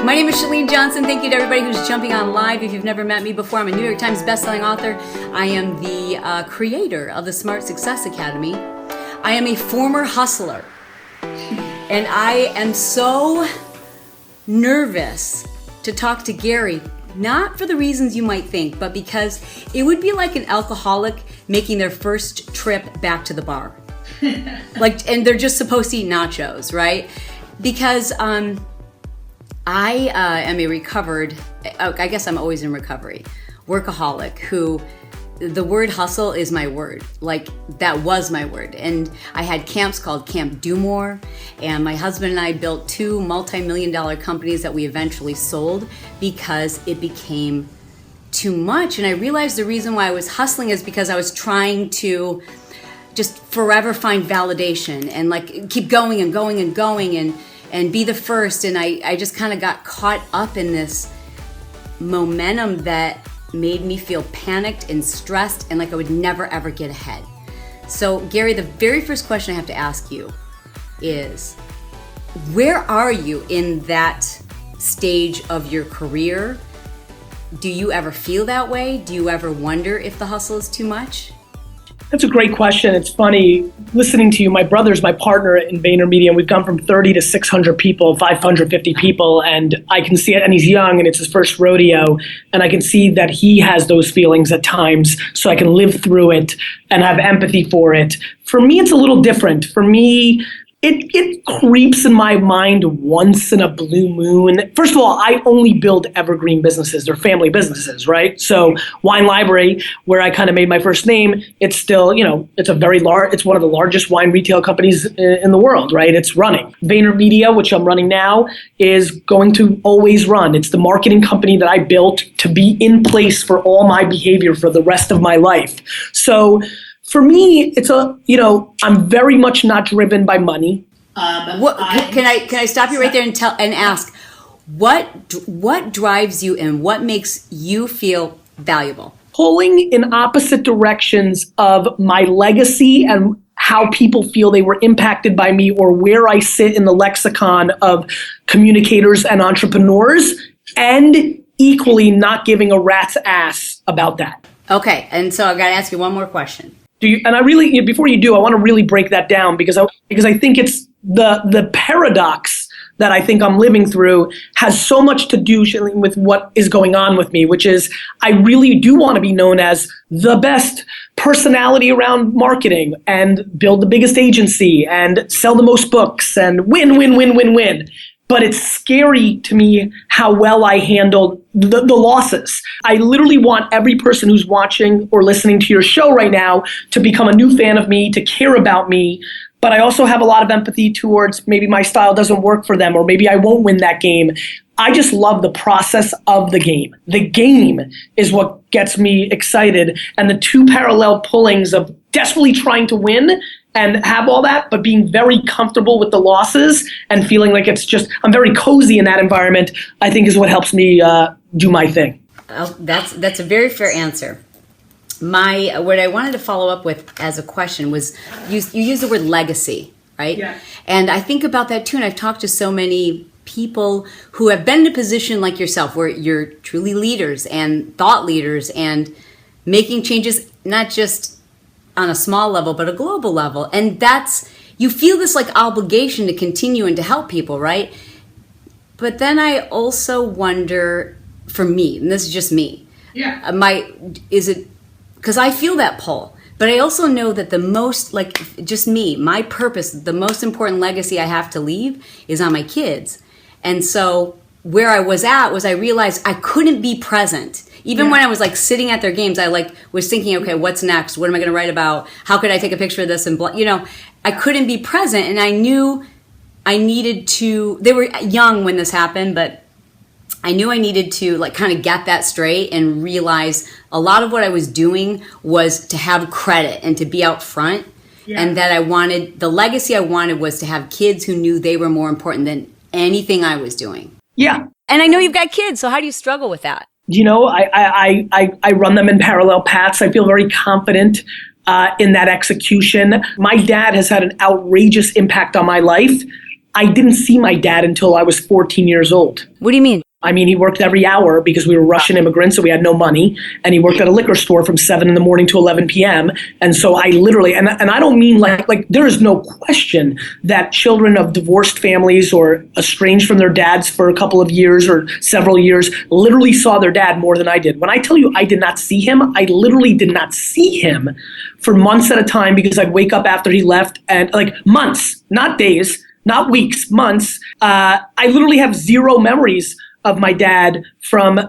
My name is Chalene Johnson. Thank you to everybody who's jumping on live. If you've never met me before, I'm a New York Times bestselling author. I am the creator of the Smart Success Academy. I am a former hustler. And I am so nervous to talk to Gary, not for the reasons you might think, but because it would be like an alcoholic making their first trip back to the bar. And they're just supposed to eat nachos, right? Because I am a recovered, I guess I'm always in recovery, workaholic who, the word hustle is my word. Like, that was my word. And I had camps called Camp Do More, and my husband and I built 2 multi-million-dollar companies that we eventually sold because it became too much. And I realized the reason why I was hustling is because I was trying to just forever find validation and like keep going and going and going and be the first. And I just kind of got caught up in this momentum that made me feel panicked and stressed and like I would never ever get ahead. So Gary, the very first question I have to ask you is, where are you in that stage of your career? Do you ever feel that way? Do you ever wonder if the hustle is too much? That's a great question. It's funny listening to you. My brother's my partner in VaynerMedia, and we've gone from 30 to 600 people, 550 people, and I can see it, and he's young, and it's his first rodeo, and I can see that he has those feelings at times, so I can live through it and have empathy for it. For me, it's a little different. For me, it creeps in my mind once in a blue moon. First of all, I only build evergreen businesses. They're family businesses, right? So Wine Library, where I kind of made my first name, it's still, it's a very large, it's one of the largest wine retail companies in the world, right? It's running. VaynerMedia, which I'm running now, is going to always run. It's the marketing company that I built to be in place for all my behavior for the rest of my life. So for me, it's I'm very much not driven by money. Can I stop you right there and ask, what drives you and what makes you feel valuable? Pulling in opposite directions of my legacy and how people feel they were impacted by me, or where I sit in the lexicon of communicators and entrepreneurs, and equally not giving a rat's ass about that. Okay, and so I've got to ask you one more question. And I really, before you do, I want to really break that down because I think it's the paradox that I think I'm living through has so much to do with what is going on with me, which is I really do want to be known as the best personality around marketing and build the biggest agency and sell the most books and win. But it's scary to me how well I handled the losses. I literally want every person who's watching or listening to your show right now to become a new fan of me, to care about me. But I also have a lot of empathy towards maybe my style doesn't work for them, or maybe I won't win that game. I just love the process of the game. The game is what gets me excited. And the 2 parallel pullings of desperately trying to win and have all that, but being very comfortable with the losses and feeling like I'm very cozy in that environment, I think is what helps me do my thing. Oh, that's a very fair answer. What I wanted to follow up with as a question was, you used the word legacy, right? Yeah. And I think about that too, and I've talked to so many people who have been in a position like yourself where you're truly leaders and thought leaders and making changes, not just on a small level, but a global level. And you feel this like obligation to continue and to help people, right? But then I also wonder, for me, and this is just me, because I feel that pull, but I also know that the most, just me, my purpose, the most important legacy I have to leave is on my kids. And so where I was at was I realized I couldn't be present. Even when I was sitting at their games, I was thinking, okay, what's next? What am I going to write about? How could I take a picture of this? And I couldn't be present, and I knew I needed to. They were young when this happened, but I knew I needed to kind of get that straight and realize a lot of what I was doing was to have credit and to be out front, and that the legacy I wanted was to have kids who knew they were more important than anything I was doing. Yeah. And I know you've got kids, so how do you struggle with that? I run them in parallel paths. I feel very confident in that execution. My dad has had an outrageous impact on my life. I didn't see my dad until I was 14 years old. What do you mean? I mean, he worked every hour because we were Russian immigrants, so we had no money. And he worked at a liquor store from 7 in the morning to 11 p.m. And so I literally, and I don't mean like there is no question that children of divorced families or estranged from their dads for a couple of years or several years literally saw their dad more than I did. When I tell you I did not see him, I literally did not see him for months at a time because I'd wake up after he left and like months, not days, not weeks, months. I literally have zero memories of my dad from,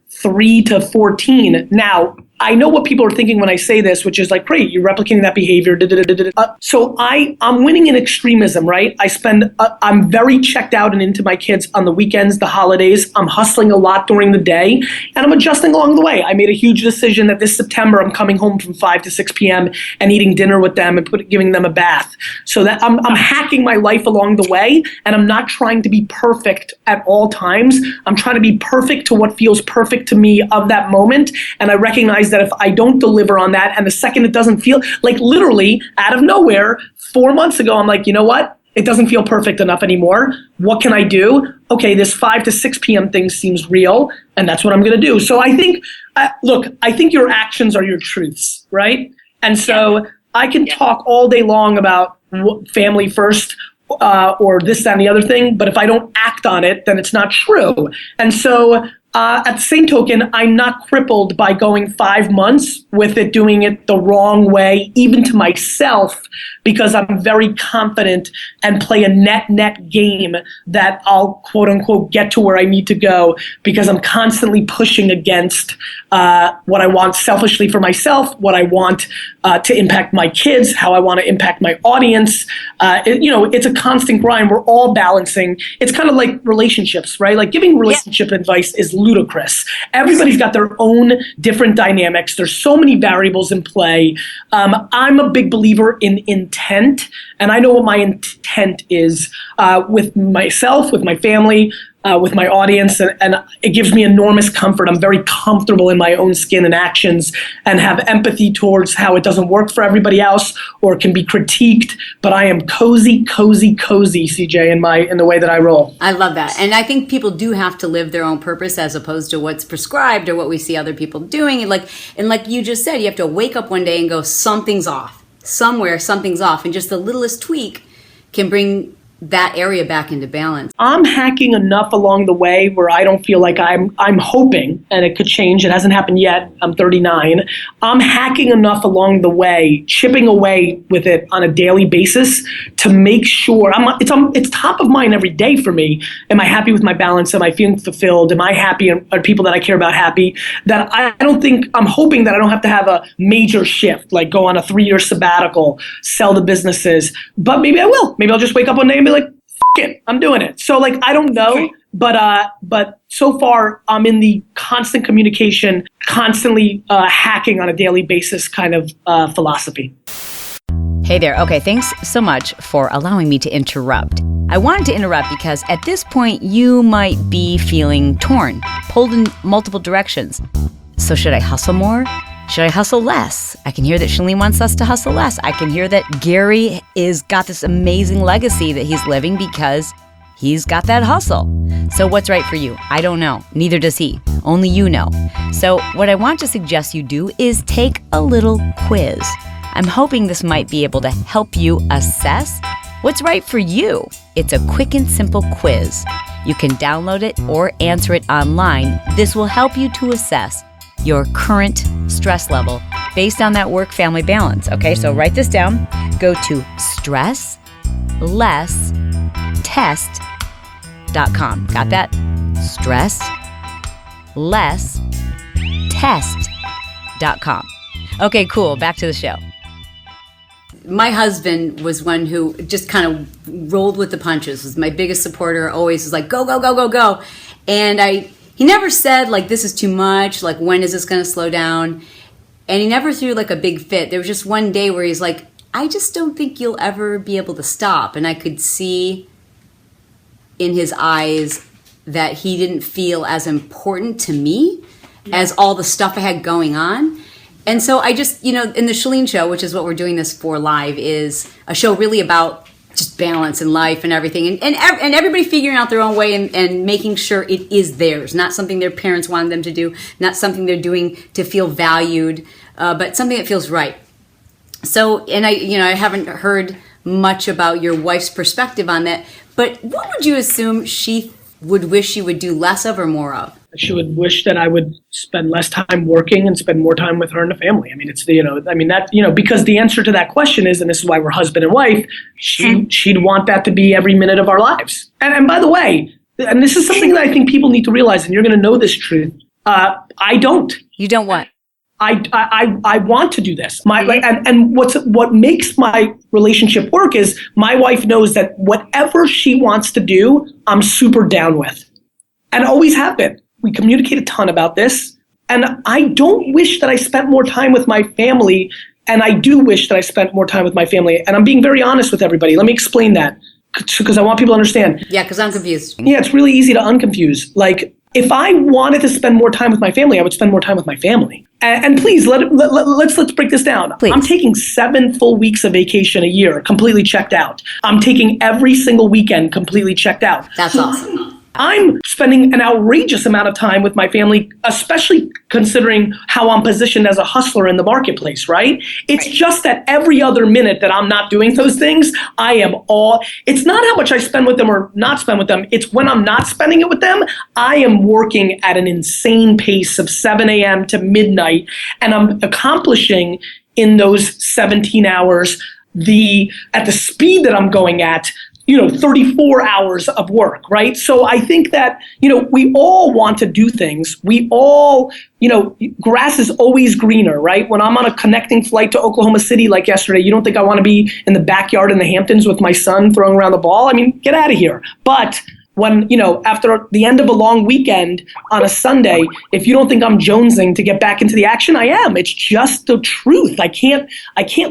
3 to 14. Now, I know what people are thinking when I say this, which is like, great, you're replicating that behavior. So I'm winning in extremism, right? I'm very checked out and into my kids on the weekends, the holidays. I'm hustling a lot during the day, and I'm adjusting along the way. I made a huge decision that this September I'm coming home from 5 to 6 p.m. and eating dinner with them and giving them a bath. So that I'm hacking my life along the way, and I'm not trying to be perfect at all times. I'm trying to be perfect to what feels perfect to me of that moment, and I recognize that if I don't deliver on that, and the second it doesn't feel, like literally out of nowhere, 4 months ago, I'm like, you know what? It doesn't feel perfect enough anymore. What can I do? Okay, this 5 to 6 p.m. thing seems real, and that's what I'm going to do. So I think, I think your actions are your truths, right? And so I can talk all day long about family first, or this, that, and the other thing, but if I don't act on it, then it's not true. And so at the same token, I'm not crippled by going 5 months with it, doing it the wrong way, even to myself, because I'm very confident and play a net game that I'll quote unquote get to where I need to go, because I'm constantly pushing against what I want selfishly for myself, what I want to impact my kids, how I want to impact my audience. It's a constant grind. We're all balancing. It's kind of like relationships, right? Like giving relationship advice is ludicrous. Everybody's got their own different dynamics. There's so many variables in play. I'm a big believer in intent, and I know what my intent is with myself, with my family, with my audience, and it gives me enormous comfort. I'm very comfortable in my own skin and actions, and have empathy towards how it doesn't work for everybody else or can be critiqued. But I am cozy, CJ, in the way that I roll. I love that, and I think people do have to live their own purpose as opposed to what's prescribed or what we see other people doing. And like you just said, you have to wake up one day and go, something's off. Somewhere something's off, and just the littlest tweak can bring that area back into balance. I'm hacking enough along the way where I don't feel like I'm hoping, and it could change. It hasn't happened yet. I'm 39. I'm hacking enough along the way, chipping away with it on a daily basis to make sure it's top of mind every day for me. Am I happy with my balance? Am I feeling fulfilled? Am I happy? Are people that I care about happy? That I'm hoping that I don't have to have a major shift, like go on a 3-year sabbatical, sell the businesses, but maybe I will. Maybe I'll just wake up one day and be like, F it, I'm doing it. So like, I don't know, but so far I'm in the constant communication, constantly hacking on a daily basis kind of philosophy. Hey there. Okay, thanks so much for allowing me to interrupt. I wanted to interrupt because at this point you might be feeling torn, pulled in multiple directions. So should I hustle more? Should I hustle less? I can hear that Chalene wants us to hustle less. I can hear that Gary is got this amazing legacy that he's living because he's got that hustle. So what's right for you? I don't know. Neither does he. Only you know. So what I want to suggest you do is take a little quiz. I'm hoping this might be able to help you assess what's right for you. It's a quick and simple quiz. You can download it or answer it online. This will help you to assess your current stress level based on that work-family balance. Okay, so write this down. Go to stresslesstest.com. Got that? Stresslesstest.com. Okay, cool. Back to the show. My husband was one who just kind of rolled with the punches, was my biggest supporter, always was like, go, go, go, go, go. And he never said, like, this is too much, like, when is this going to slow down? And he never threw, like, a big fit. There was just one day where he's like, I just don't think you'll ever be able to stop. And I could see in his eyes that he didn't feel as important to me as all the stuff I had going on. And so I just, in the Chalene Show, which is what we're doing this for live, is a show really about just balance in life and everything, and everybody figuring out their own way and making sure it is theirs, not something their parents wanted them to do, not something they're doing to feel valued, but something that feels right. So, and I haven't heard much about your wife's perspective on that, but what would you assume she would wish you would do less of or more of? She would wish that I would spend less time working and spend more time with her and the family. I mean, because the answer to that question is, and this is why we're husband and wife, she'd want that to be every minute of our lives. And by the way, and this is something that I think people need to realize, and you're going to know this truth, I don't. You don't what? I want to do this. What makes my relationship work is my wife knows that whatever she wants to do, I'm super down with, and always have been. We communicate a ton about this, and I don't wish that I spent more time with my family, and I do wish that I spent more time with my family, and I'm being very honest with everybody. Let me explain that, because I want people to understand. Yeah, because I'm confused. Yeah, it's really easy to unconfuse. Like, if I wanted to spend more time with my family, I would spend more time with my family. And please, let's break this down. Please. I'm taking 7 full weeks of vacation a year, completely checked out. I'm taking every single weekend completely checked out. That's awesome. I'm spending an outrageous amount of time with my family, especially considering how I'm positioned as a hustler in the marketplace, right? It's just that every other minute that I'm not doing those things, it's not how much I spend with them or not spend with them. It's when I'm not spending it with them, I am working at an insane pace of 7 a.m. to midnight, and I'm accomplishing in those 17 hours at the speed that I'm going at, 34 hours of work, right? So I think that, we all want to do things. We all, grass is always greener, right? When I'm on a connecting flight to Oklahoma City like yesterday, you don't think I want to be in the backyard in the Hamptons with my son throwing around the ball? I mean, get out of here. But when, after the end of a long weekend on a Sunday, if you don't think I'm jonesing to get back into the action, I am. It's just the truth. I can't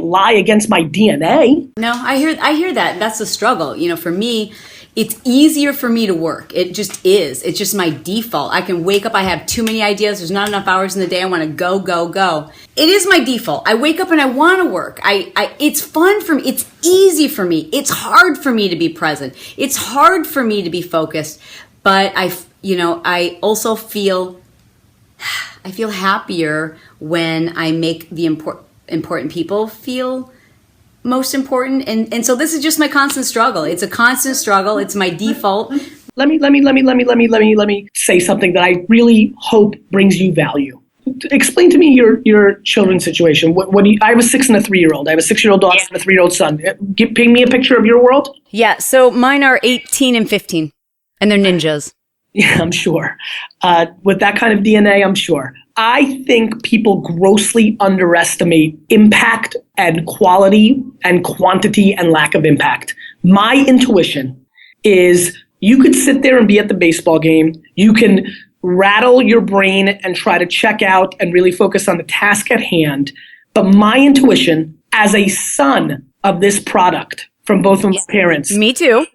lie against my DNA. No, I hear that. That's the struggle. For me, it's easier for me to work. It just is. It's just my default. I can wake up. I have too many ideas. There's not enough hours in the day. I want to go, go, go. It is my default. I wake up and I want to work. It's fun for me. It's easy for me. It's hard for me to be present. It's hard for me to be focused. But I also feel happier when I make the important people feel most important, and so this is just my constant struggle. It's a constant struggle. It's my default. Let me say something that I really hope brings you value. Explain to me your children's situation. I have a 6 and a 3-year-old. I have a 6-year-old daughter and a 3-year-old son. Paint me a picture of your world. Yeah, so mine are 18 and 15, and they're ninjas. Yeah, I'm sure. With that kind of DNA, I'm sure. I think people grossly underestimate impact and quality and quantity and lack of impact. My intuition is you could sit there and be at the baseball game. You can rattle your brain and try to check out and really focus on the task at hand. But my intuition as a son of this product from both of my parents. Me too.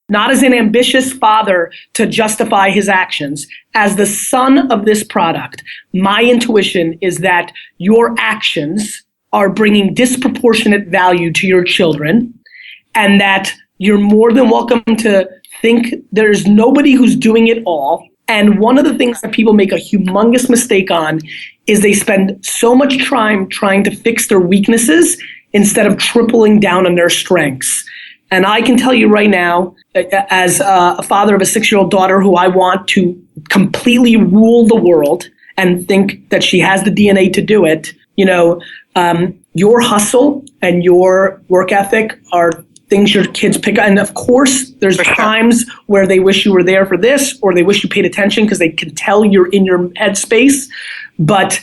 Not as an ambitious father to justify his actions, as the son of this product, my intuition is that your actions are bringing disproportionate value to your children, and that you're more than welcome to think there's nobody who's doing it all. And one of the things that people make a humongous mistake on is they spend so much time trying to fix their weaknesses instead of tripling down on their strengths. And I can tell you right now, as a father of a 6-year-old daughter who I want to completely rule the world and think that she has the DNA to do it, your hustle and your work ethic are things your kids pick up. And of course, there's times where they wish you were there for this, or they wish you paid attention because they can tell you're in your headspace. But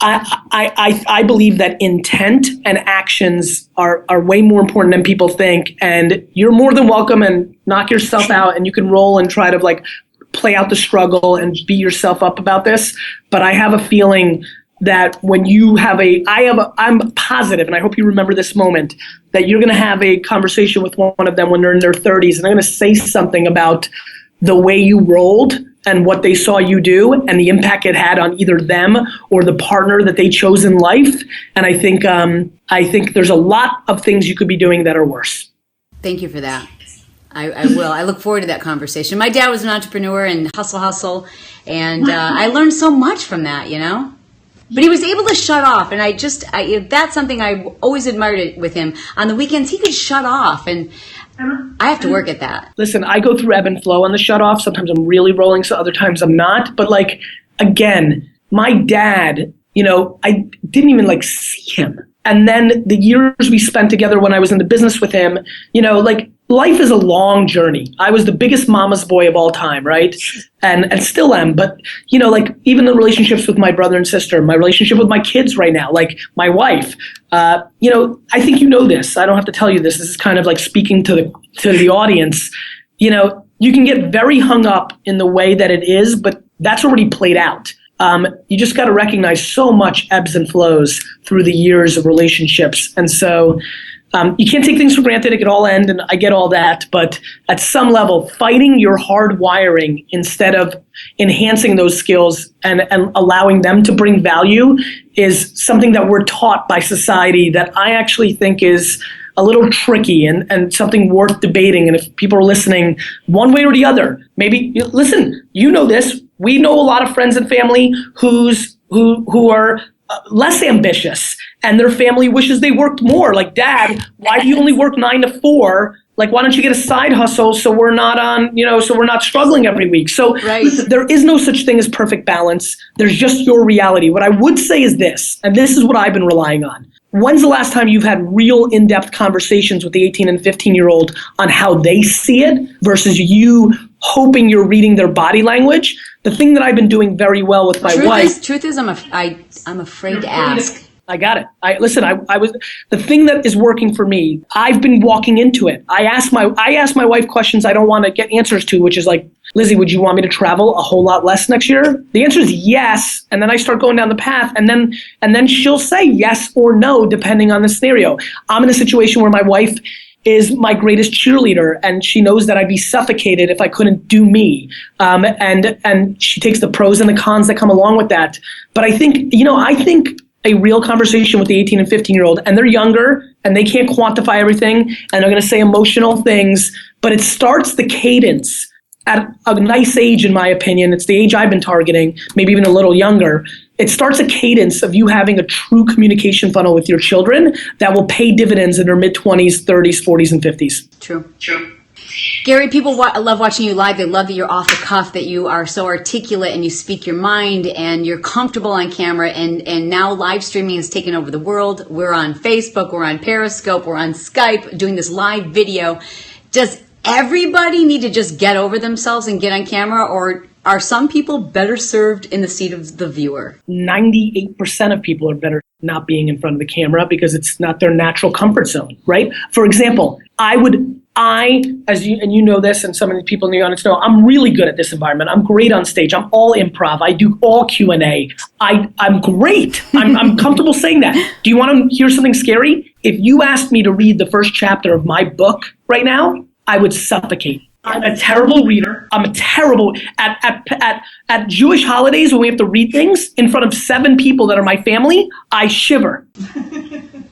I believe that intent and actions are way more important than people think. And you're more than welcome, and knock yourself out, and you can roll and try to play out the struggle and beat yourself up about this. But I have a feeling that when you have I'm positive, and I hope you remember this moment, that you're going to have a conversation with one of them when they're in their 30s, and they're going to say something about the way you rolled and what they saw you do and the impact it had on either them or the partner that they chose in life. And I think there's a lot of things you could be doing that are worse. Thank you for that. I will. I look forward to that conversation. My dad was an entrepreneur and hustle. And I learned so much from that, you know? But he was able to shut off. And that's something I always admired with him. On the weekends, he could shut off. And I have to work at that. Listen, I go through ebb and flow on the shut off. Sometimes I'm really rolling, so other times I'm not. But like, again, my dad, you know, I didn't even like see him. And then the years we spent together when I was in the business with him, you know, like life is a long journey. I was the biggest mama's boy of all time, right? And still am. But, you know, like even the relationships with my brother and sister, my relationship with my kids right now, like my wife, you know, I think you know this. I don't have to tell you this. This is kind of like speaking to the audience. You know, you can get very hung up in the way that it is, but that's already played out. You just got to recognize so much ebbs and flows through the years of relationships. And so you can't take things for granted. It could all end, and I get all that. But at some level, fighting your hard wiring instead of enhancing those skills and allowing them to bring value is something that we're taught by society that I actually think is a little tricky and something worth debating. And if people are listening one way or the other, maybe listen, you know this. We know a lot of friends and family who are less ambitious and their family wishes they worked more. Like, Dad, why do you only work 9 to 4? Like, why don't you get a side hustle so we're not so we're not struggling every week? So listen, there is no such thing as perfect balance. There's just your reality. What I would say is this, and this is what I've been relying on. When's the last time you've had real in-depth conversations with the 18 and 15-year-old on how they see it versus you hoping you're reading their body language? The thing that I've been doing very well with my wife. Truth is, I'm afraid to ask. I got it. I was the thing that is working for me. I've been walking into it. I ask my wife questions I don't want to get answers to, which is like, Lizzie, would you want me to travel a whole lot less next year? The answer is yes. And then I start going down the path, and then she'll say yes or no depending on the scenario. I'm in a situation where my wife is my greatest cheerleader, and she knows that I'd be suffocated if I couldn't do me. And she takes the pros and the cons that come along with that. But I think a real conversation with the 18 and 15-year-old, and they're younger and they can't quantify everything and they're going to say emotional things, but it starts the cadence at a nice age, in my opinion. It's the age I've been targeting, maybe even a little younger. It starts a cadence of you having a true communication funnel with your children that will pay dividends in their mid-20s, 30s, 40s, and 50s. True. Gary, people love watching you live. They love that you're off the cuff, that you are so articulate and you speak your mind and you're comfortable on camera. And now live streaming has taken over the world. We're on Facebook, we're on Periscope, we're on Skype doing this live video. Does everybody need to just get over themselves and get on camera, or are some people better served in the seat of the viewer? 98% of people are better not being in front of the camera because it's not their natural comfort zone, right? For example, as you know this, and some of the people in the audience know, I'm really good at this environment. I'm great on stage. I'm all improv. I do all Q&A. I'm great. I'm comfortable saying that. Do you want to hear something scary? If you asked me to read the first chapter of my book right now, I would suffocate. I'm a terrible reader. I'm a terrible at Jewish holidays when we have to read things in front of 7 people that are my family. I shiver.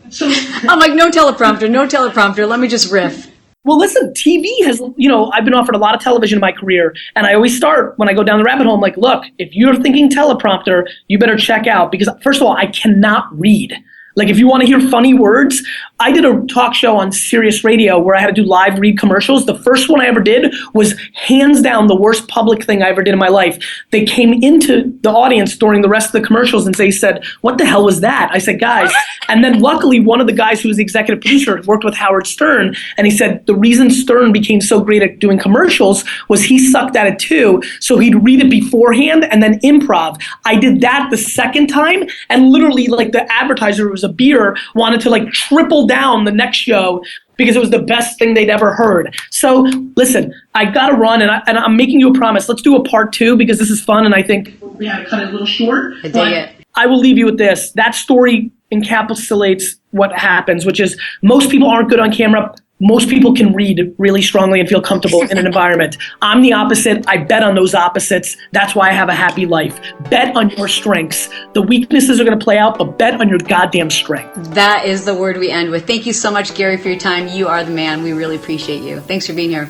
So I'm like, no teleprompter. Let me just riff. Well, listen, TV has, I've been offered a lot of television in my career, and I always start when I go down the rabbit hole. I'm like, look, if you're thinking teleprompter, you better check out, because first of all, I cannot read. Like, if you want to hear funny words, I did a talk show on Sirius Radio where I had to do live read commercials. The first one I ever did was hands down the worst public thing I ever did in my life. They came into the audience during the rest of the commercials and they said, what the hell was that? I said, guys. And then luckily, one of the guys who was the executive producer worked with Howard Stern. And he said the reason Stern became so great at doing commercials was he sucked at it too. So he'd read it beforehand and then improv. I did that the second time. And literally, like, the advertiser, who was a beer, wanted to like triple down the next show because it was the best thing they'd ever heard. So listen, I gotta run, and I'm making you a promise. Let's do a part 2 because this is fun, and I think we had to cut it a little short. I dig it. I will leave you with this. That story encapsulates what happens, which is most people aren't good on camera. most people can read really strongly and feel comfortable in an environment. I'm the opposite. I bet on those opposites. That's why I have a happy life. Bet on your strengths. The weaknesses are going to play out, but bet on your goddamn strength. That is the word we end with. Thank you so much, Gary, for your time. You are the man. We really appreciate you. Thanks for being here.